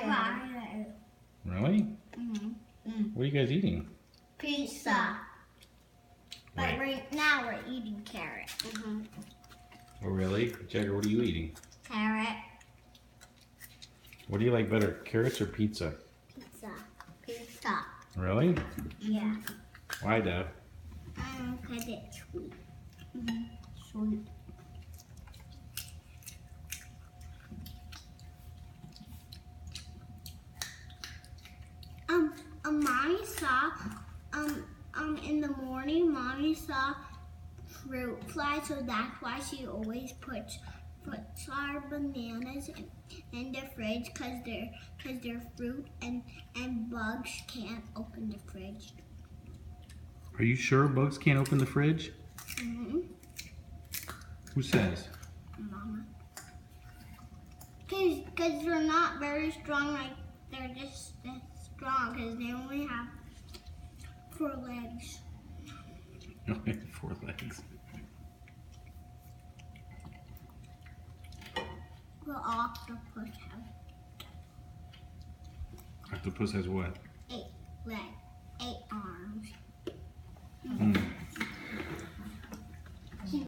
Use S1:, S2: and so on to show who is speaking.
S1: carrot.
S2: Really?
S1: Mm-hmm.
S2: What are you guys eating?
S1: Pizza. But
S2: Right.
S1: right now we're eating carrot. Mm-hmm.
S2: Oh, really? Jagger, what are you eating?
S1: Carrot.
S2: What do you like better, carrots or pizza?
S1: Pizza. Pizza.
S2: Really?
S1: Yeah.
S2: Why, Dad?
S1: Because it's sweet. Mm-hmm. Sweet. Mommy saw, in the morning, Mommy saw fruit fly, so that's why she always puts our bananas in the fridge, cause they're fruit and bugs can't open the fridge.
S2: Are you sure bugs can't open the fridge?
S1: Mm-hmm.
S2: Who says?
S1: Mama. Cause they're not very strong, like they're just this strong, cause they only have 4 legs.
S2: 4 legs.
S1: The octopus has
S2: Octopus has what?
S1: 8 legs.